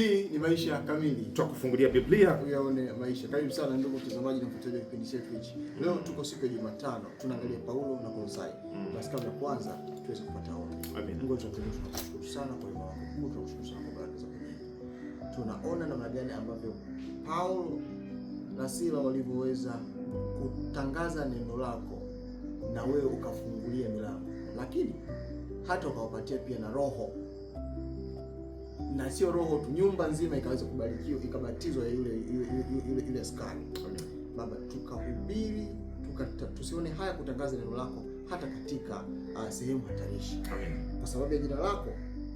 Hii ni Maisha Kamili. Tutakufungulia Biblia uyaone maisha. Karibu sana ndugu mtazamaji na mfuatiliaji wa kipindi chetu hichi. Leo tuko siku ya Jumatano, tunaangalia Paulo na Kolosai. Basi kabla kwanza tuweze kupata ombi. Amen. Mungu tunakushukuru sana kwa wema wako mkuu, tunakushukuru sana kwa baraka zako nyingi. Tunaona namna gani ambavyo Paulo na Sila walivyoweza kutangaza neno lako na wewe ukafungulia milango. Lakini hata ukawapatia pia na roho, na sio roho tu, nyumba nzima ikaweza kubarikiwa, ikabatizwa ya ile askari. Baba, tukahubiri, tusione haya kutangaza neno lako hata katika sehemu hatarishi. Amen. Kwa sababu ya jina lako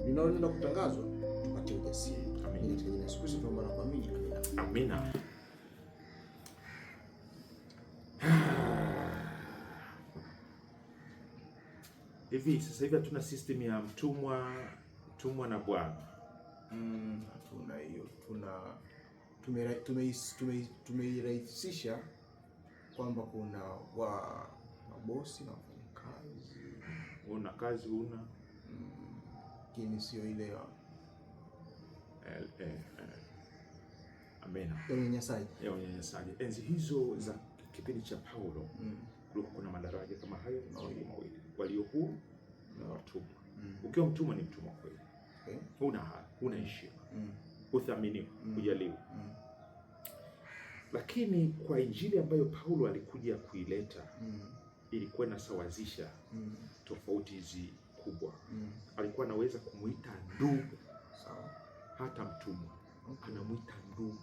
linaloenda kutangazwa, tupatie ujasiri. Amen. Katika jina la Yesu Kristo tunaomba na kuamini. Amina. Amina. Hivi sasa hivi hatuna system ya mtumwa na bwana. Hatuna hiyo. Tumeirahisisha kwamba kuna mabosi na wafanyakazi. Una kazi una, lakini sio ile ya amena ya unyanyasaji. Enzi hizo za kipindi cha Paulo, kuna madaraja kama hayo mawili, walio huru na watumwa. Ukiwa mtumwa ni mtumwa kweli. Una heshima, uthaminiwa, kujaliwa. Lakini kwa injili ambayo Paulo alikuja kuileta, ilikuwa inasawazisha tofauti hizi kubwa. Alikuwa anaweza kumuita ndugu, sawa, hata mtumwa anamuita ndugu.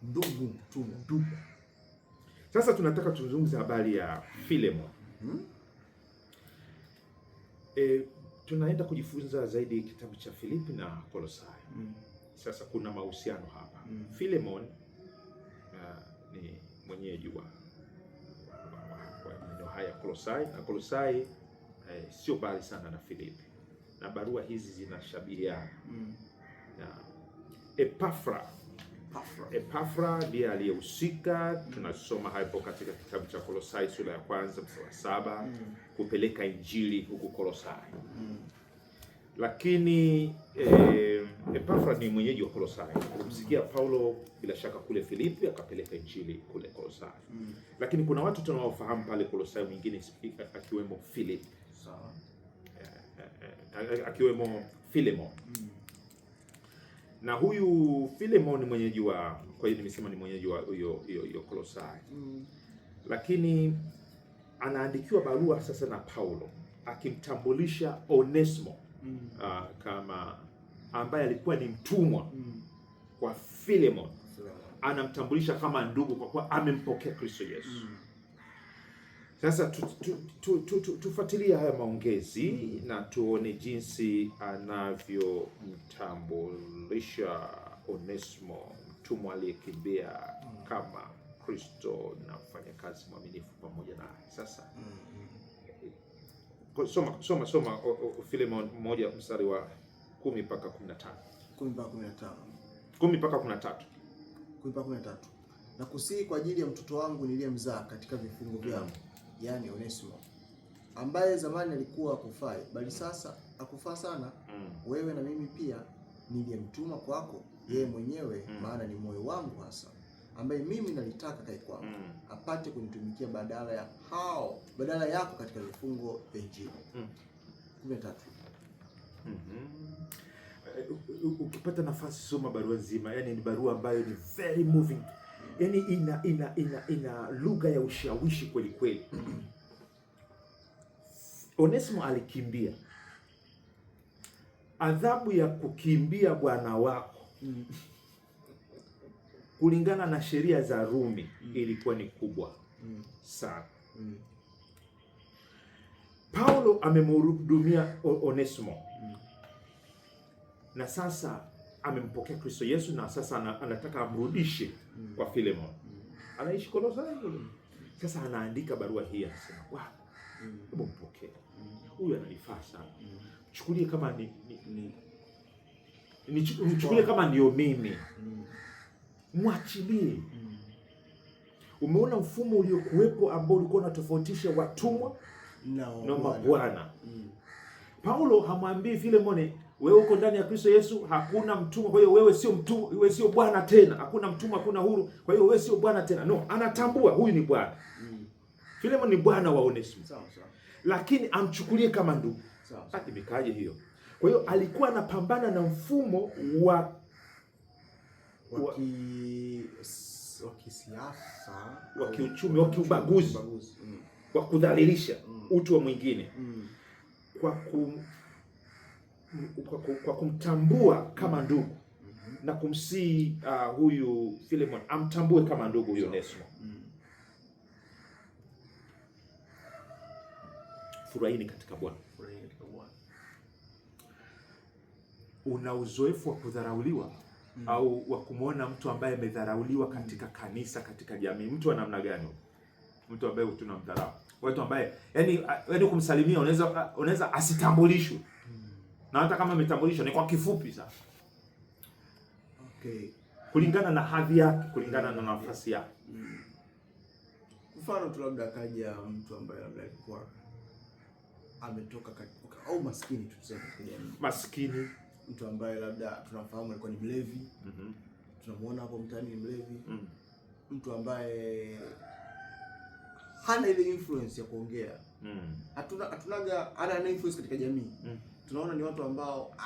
Ndugu. Sasa tunataka tuzungumze habari ya Philemon. Tunaenda kujifunza zaidi kitabu cha Filipi na Kolosai. Sasa kuna mahusiano hapa. Philemon ni mwenyeji wa maeneo haya Kolosai, na Kolosai sio mbali sana na Filipi, na barua hizi zinashabihiana. Epafra ndiye aliyehusika. Tunasoma hapo katika kitabu cha Kolosai sura ya 1 mstari wa 7 kupeleka injili huku Kolosai. Lakini Epafra ni mwenyeji wa Kolosai. Kumsikia Paulo bila shaka kule Filipi, akapeleka injili kule Kolosai. Lakini kuna watu tunaofahamu pale Kolosai mwingine, akiwemo Philip, sawa, akiwemo Philemon. Na huyu Philemon ni mwenyeji wa, kwa hiyo nimesema ni mwenyeji wa hiyo Kolosai. Lakini anaandikiwa barua sasa na Paulo akimtambulisha Onesimo kama ambaye alikuwa ni mtumwa kwa Philemon. Anamtambulisha kama ndugu kwa kuwa amempokea Kristo Yesu. Sasa tufuatilie haya maongezi na tuone jinsi anavyomtambulisha Onesimo, mtumwa aliyekimbia kama Kristo na mfanyakazi mwaminifu pamoja naye. Sasa soma Philemon 1 mstari wa 10 mpaka 15. 10 mpaka 13. Na kusihi kwa ajili ya mtoto wangu niliyemzaa katika vifungo vyangu, yaani Onesimo, ambaye zamani alikuwa akufai, bali sasa akufaa sana. Wewe na mimi pia niliyemtuma kwako yeye mwenyewe, maana ni moyo wangu hasa, ambaye mimi nalitaka kae kwangu, apate kunitumikia badala yako katika vifungo vya injili. 13. Ukipata nafasi soma barua nzima, yani ni barua ambayo ni very moving. Yani ina lugha ya ushawishi kweli kweli. Onesimo alikimbia. Adhabu ya kukimbia bwana wako kulingana na sheria za Rumi ilikuwa ni kubwa sana. Paulo amemhudumia Onesimo na sasa amempokea Kristo Yesu, na sasa anataka amrudishe kwa Philemon. Anaishi Kolosai. Sasa anaandika barua hii, anasema hebu mpokee. Huyu ananifaa sana. Chukulie kama nichukulie kama ndio mimi. Mwachilie. Umeona mfumo uliokuwepo ambao ulikuwa unatofautisha watumwa na mabwana. Paulo hamwambii Philemon wewe uko ndani ya Kristo Yesu, hakuna mtumwa, kwa hiyo wewe sio mtumwa, wewe sio bwana tena. Hakuna mtumwa, hakuna huru, kwa hiyo wewe sio bwana tena. No, anatambua huyu ni bwana. Filemon ni bwana wa Onesimo. Sawa. Lakini amchukulie kama ndugu. Sawa. Imekaje hiyo? Kwa hiyo alikuwa anapambana na mfumo wa kisiasa, wa kiuchumi, wa kiubaguzi, wa kudhalilisha utu wa mwingine kwa kumtambua kama ndugu na kumsii huyu Filemon amtambue kama ndugu huyo Onesimo. Furahini katika Bwana. Una uzoefu wa kudharauliwa au wa kumwona mtu ambaye amedharauliwa katika kanisa, katika jamii? Mtu wa namna gani? Mtu ambaye tunamdharau, watu ambaye yani kumsalimia unaweza asitambulishwe, na hata kama ametambulishwa ni kwa kifupi sana. Okay, kulingana na hadhi yake, kulingana na nafasi yake. Mfano tu labda kaja mtu ambaye labda alikuwa ametoka au maskini, tuseme maskini, mtu ambaye labda tunafahamu alikuwa ni mlevi. Tunamuona hapo mtaani ni mlevi. Mtu ambaye hana ile influence ya kuongea. Hatunaga ana influence katika jamii. Tunaona ni watu ambao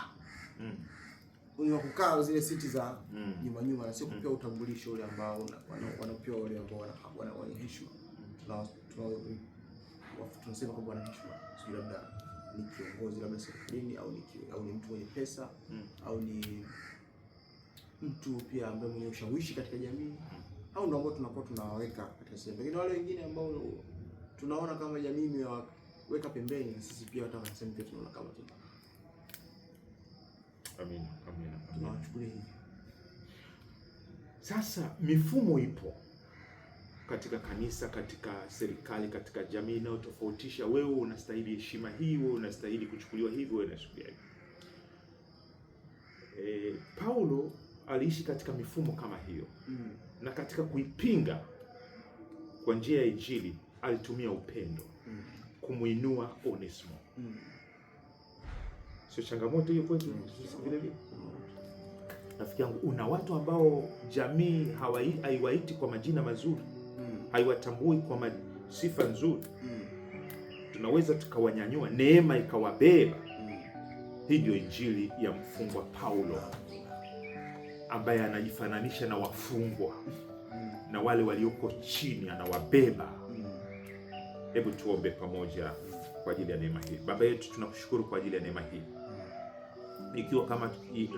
ni wakukaa zile siti za nyuma na sio kupewa utambulisho ule ambao wanapewa wale ambao wana heshima. Tunasema kwamba wana heshima. Sio labda ni kiongozi labda serikalini au ni mtu mwenye pesa au ni mtu pia ambaye mwenye ushawishi katika jamii, au ndio ambao tunakuwa tunawaweka katika sehemu. Lakini wale wengine ambao tunaona kama jamii imewaweka pembeni, sisi pia hata na sehemu pia tunaona kama tu. Amina. Tunawachukulia hivi. Sasa mifumo ipo katika kanisa, katika serikali, katika jamii inayotofautisha wewe unastahili heshima hii, wewe unastahili kuchukuliwa hivi, wewe unastahili hivi. Paulo aliishi katika mifumo kama hiyo. Na katika kuipinga kwa njia ya Injili alitumia upendo kumuinua Onesimo. Sio changamoto hiyo kwetu vile vile? Rafiki yangu, una watu ambao jamii haiwaiti kwa majina mazuri, haiwatambui kwa sifa nzuri. Tunaweza tukawanyanyua, neema ikawabeba. Hii ndio Injili ya mfungwa Paulo, ambaye anajifananisha na wafungwa na wale walioko chini, anawabeba. Hebu tuombe pamoja kwa ajili ya neema hii. Baba yetu, tunakushukuru kwa ajili ya neema hii. Ikiwa kama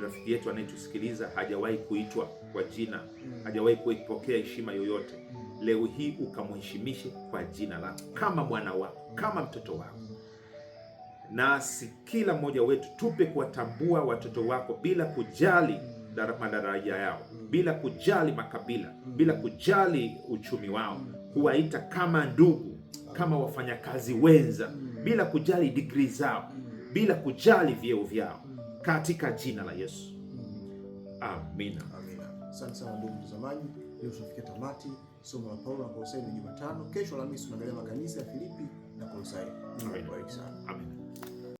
rafiki yetu anayetusikiliza hajawahi kuitwa kwa jina, hajawahi kupokea heshima yoyote, leo hii ukamheshimishe kwa jina lako, kama mwana wako, kama mtoto wako. Nasi kila mmoja wetu tupe kuwatambua watoto wako bila kujali madaraja yao, bila kujali makabila, bila kujali uchumi wao, kuwaita kama ndugu, kama wafanyakazi wenza, bila kujali degree zao, bila kujali vyeo vyao, katika jina la Yesu. Amina. Asante sana ndugu mtazamaji, leo tunafikia tamati somo la Paulo na Kolosai ni Jumatano. Kesho Alhamisi tunaangalia makanisa ya Filipi na Kolosai. Amen. Amen.